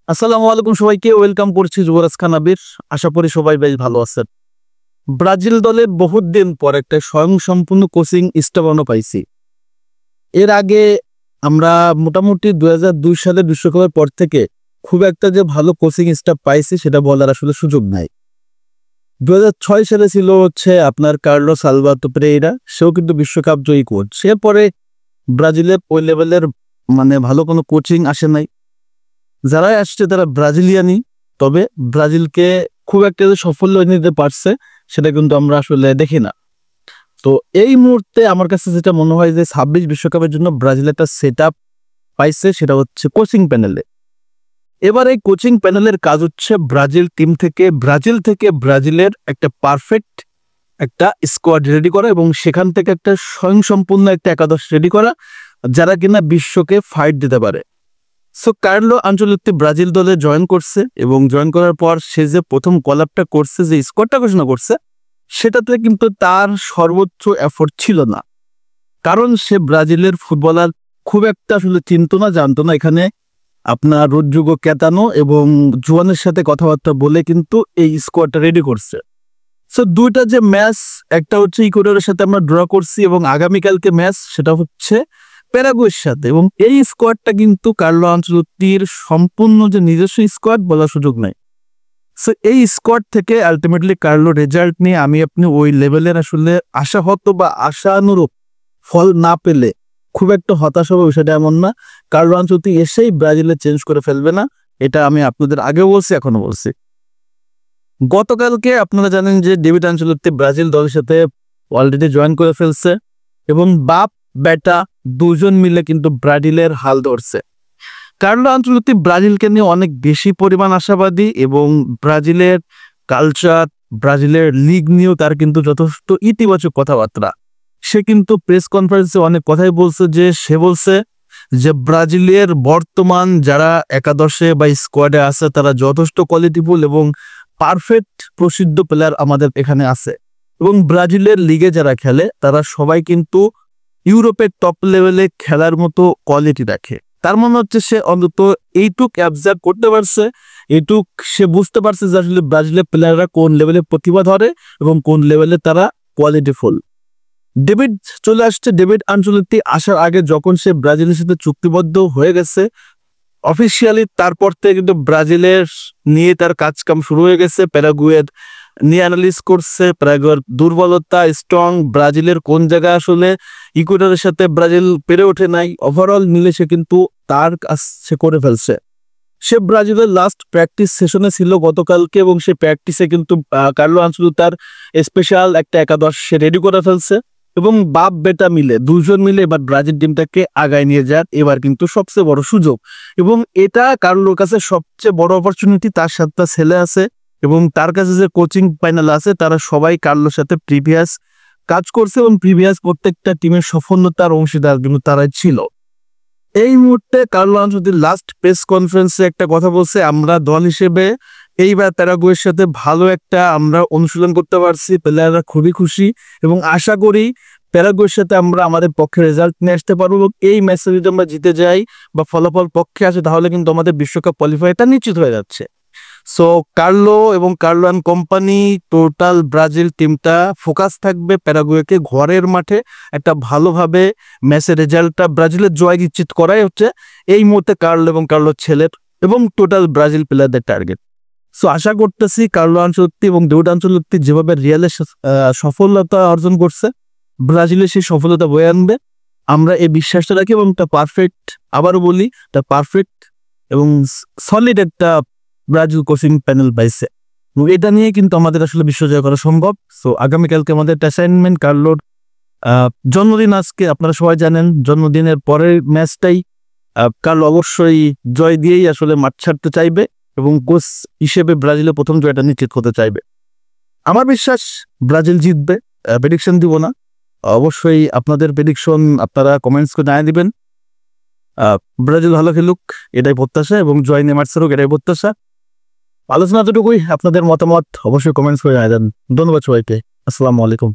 আসসালামু আলাইকুম সবাইকে ওয়েলকাম করছি যুবরাজ খান আবির। আশা করি সবাই বেশ ভালো আছেন। ব্রাজিল দলে বহুত দিন পর একটা স্বয়ংসম্পূর্ণ কোচিং স্টাফ আমরা পাইছি। এর আগে আমরা মোটামুটি 2002 সালে বিশ্বকাপের পর থেকে খুব একটা যে ভালো কোচিং স্টাফ পাইছি সেটা বলার আসলে সুযোগ নাই। 2006 সালে ছিল আপনার কার্লোস আলবার্তো পেরেইরা, সেও কিন্তু বিশ্বকাপ জয়ী কোচ। এরপরে ব্রাজিলের ওই লেভেলের ভালো কোনো কোচিং আসে নাই। যারাই আসছে তারা ব্রাজিলিয়ানই, তবে ব্রাজিলকে খুব একটা যে সাফল্য নিতে পারছে সেটা কিন্তু আমরা আসলে দেখি না। তো এই মুহূর্তে আমার কাছে যেটা মনে হয় যে 26 বিশ্বকাপের জন্য ব্রাজিল একটা সেট আপ পাইছে, সেটা হচ্ছে কোচিং প্যানেলে। এবার এই কোচিং প্যানেলের কাজ হচ্ছে ব্রাজিল থেকে ব্রাজিলের একটা পারফেক্ট একটা স্কোয়াড রেডি করা এবং সেখান থেকে একটা স্বয়ংসম্পূর্ণ একটা একাদশ রেডি করা যারা কিনা বিশ্বকে ফাইট দিতে পারে। সো কার্লো আনচেলত্তি ব্রাজিল দলে জয়েন করছে এবং জয়েন করার পর সে যে প্রথম কল আপটা করছে, যে স্কোয়াডটা ঘোষণা করছে, সেটাতে কিন্তু তার সর্বোচ্চ এফোর্ট ছিল না। কারণ সে ব্রাজিলের ফুটবলার খুব একটা আসলে চিনতো না, জানতো না। এখানে আপনার রদ্রিগো ক্যাতানো এবং জুয়ানের সাথে কথাবার্তা বলে কিন্তু এই স্কোয়াডটা রেডি করছে। সো দুইটা যে ম্যাচ, একটা হচ্ছে ইকুয়েডরের সাথে আমরা ড্র করছি এবং আগামীকালকে ম্যাচ সেটা হচ্ছে প্যারাগুয়ের সাথে। এবং এই স্কোয়াডটা কিন্তু কার্লো আনচেলত্তির সম্পূর্ণ যে নিজস্ব স্কোয়াড বলার সুযোগ নাই। সো এই স্কোয়াড থেকে আলটিমেটলি কার্লো রেজাল্ট নিয়ে আপনি ওই লেভেলের আসলে আশাহত বা আশানুরূপ ফল না পেলে খুব একটা হতাশ হবে, বিষয়টা এমন না। কার্লো আনচেলত্তি এসেই ব্রাজিলে চেঞ্জ করে ফেলবে না, এটা আমি আপনাদের আগেও বলছি, এখনো বলছি। গতকালকে আপনারা জানেন যে ডেভিড আনচেলত্তি ব্রাজিল দলের সাথে অলরেডি জয়েন করে ফেলছে এবং বাপ বেটা দুজন মিলে কিন্তু ব্রাজিলের হাল ধরছে। কার্লো আনচেলত্তি ব্রাজিলকে নিয়ে অনেক বেশি পরিমাণ আশাবাদী এবং ব্রাজিলের কালচার, ব্রাজিলের লিগ নিয়েও তার কিন্তু যথেষ্ট ইতিবাচক কথাবার্তা। সে কিন্তু প্রেস কনফারেন্সে অনেক কথাই বলছে, সে বলছে যে ব্রাজিলের বর্তমান যারা একাদশে বা স্কোয়াডে আছে তারা যথেষ্ট কোয়ালিটিফুল এবং পারফেক্ট প্রসিদ্ধ প্লেয়ার আমাদের এখানে আছে এবং ব্রাজিলের লিগে যারা খেলে তারা সবাই কিন্তু ইউরোপের টপ লেভেলে খেলার মতো কোয়ালিটি রাখে। তার মনে হচ্ছে সে অন্তত এইটুক অ্যাবজার্ভ করতে পারছে, এইটুক সে বুঝতে পারছে যে আসলে ব্রাজিলের প্লেয়াররা কোন লেভেলে প্রতিভা ধরে এবং কোন লেভেলে তারা কোয়ালিটিফুল। ডেভিড চলে আসছে। ডেভিড আনচেলত্তি আসার আগে যখন সে ব্রাজিলের সাথে চুক্তিবদ্ধ হয়ে গেছে অফিসিয়ালি, তারপর থেকে কিন্তু ব্রাজিলের নিয়ে তার কাজকাম শুরু হয়ে গেছে। প্যারাগুয়ের নিয়ে অ্যানালিস করছে, প্যারাগুয়ের দুর্বলতা, স্ট্রং, ব্রাজিলের কোন জায়গায় আসলে ইকুয়েডরের সাথে ব্রাজিল পেরে ওঠে নাই, ওভারঅল মিলে সে কিন্তু তার কাজ সে করে ফেলছে। সে ব্রাজিলের লাস্ট প্র্যাকটিস সেশনে ছিল গতকালকে এবং সে প্র্যাকটিসে কিন্তু কার্লো আনচেলত্তি তার স্পেশাল একটা একাদশ সে রেডি করে ফেলছে এবং বাপ বেটা মিলে দুজন মিলে এবার ব্রাজিল টিমটাকে আগায় নিয়ে যাক, এবার কিন্তু সবচেয়ে বড় সুযোগ এবং এটা কার্লোর কাছে সবচেয়ে বড় অপরচুনিটি। তার 7টা ছেলে আছে এবং তার কাছে যে কোচিং প্যানেল আছে তারা সবাই কার্লোর সাথে প্রিভিয়াস কাজ করছে এবং প্রিভিয়াস প্রত্যেকটা টিমের সফলতার অংশীদার কিন্তু তারাই ছিল। এই মুহূর্তে কার্লো আনচেলত্তি লাস্ট প্রেস কনফারেন্সে একটা কথা বলছে, আমরা দল হিসেবে এইবার প্যারাগুয়ের সাথে ভালো একটা আমরা অনুশীলন করতে পারছি, প্লেয়াররা খুবই খুশি এবং আশা করি প্যারাগুয়ের সাথে আমরা আমাদের পক্ষে রেজাল্ট নিয়ে আসতে পারবো। এই ম্যাচে যদি আমরা জিতে যাই বা ফলাফল পক্ষে আসে তাহলে কিন্তু আমাদের বিশ্বকাপ কোয়ালিফাইটা নিশ্চিত হয়ে যাচ্ছে। সো কার্লো এবং Carlo and company total Brazil টিমটা ফোকাস থাকবে প্যারাগুয়েকে ঘরের মাঠে একটা ভালোভাবে ম্যাচের রেজাল্টটা ব্রাজিলের জয় নিশ্চিত করাই হচ্ছে এই মুহূর্তে কার্লো এবং কার্লোর ছেলের এবং টোটাল ব্রাজিল প্লেয়ারদের টার্গেট। সো আশা করতেছি কার্লো আনচেলত্তি এবং ডেভিড আনচেলত্তি যেভাবে রিয়ালের সফলতা অর্জন করছে ব্রাজিলে সেই সফলতা বয়ে আনবে, আমরা এই বিশ্বাসটা রাখি এবং একটা পারফেক্ট, আবারও বলি, একটা পারফেক্ট এবং সলিড একটা ব্রাজিল কোচিং প্যানেল পাইছে এবং এটা নিয়ে কিন্তু আমাদের আসলে বিশ্বজয় করা সম্ভব। সো আগামীকালকে আমাদের একটা অ্যাসাইনমেন্ট, কার্লোর জন্মদিন আজকে, আপনারা সবাই জানেন। জন্মদিনের পরের ম্যাচটাই কার্লো অবশ্যই জয় দিয়েই আসলে মাঠ ছাড়তে চাইবে এবং কোচ হিসেবে ব্রাজিলের প্রথম জয়টা নিশ্চিত হতে চাইবে। আমার বিশ্বাস ব্রাজিল জিতবে, প্রেডিকশন দিব না, অবশ্যই আপনাদের প্রেডিকশন আপনারা কমেন্টস করে জানিয়ে দিবেন। ব্রাজিল ভালো খেলুক এটাই প্রত্যাশা এবং জয় নেমার হোক এটাই প্রত্যাশা। আলোচনা এতটুকুই, আপনাদের মতামত অবশ্যই কমেন্টস করে জানিয়ে দেন। ধন্যবাদ সবাইকে, আসসালামু আলাইকুম।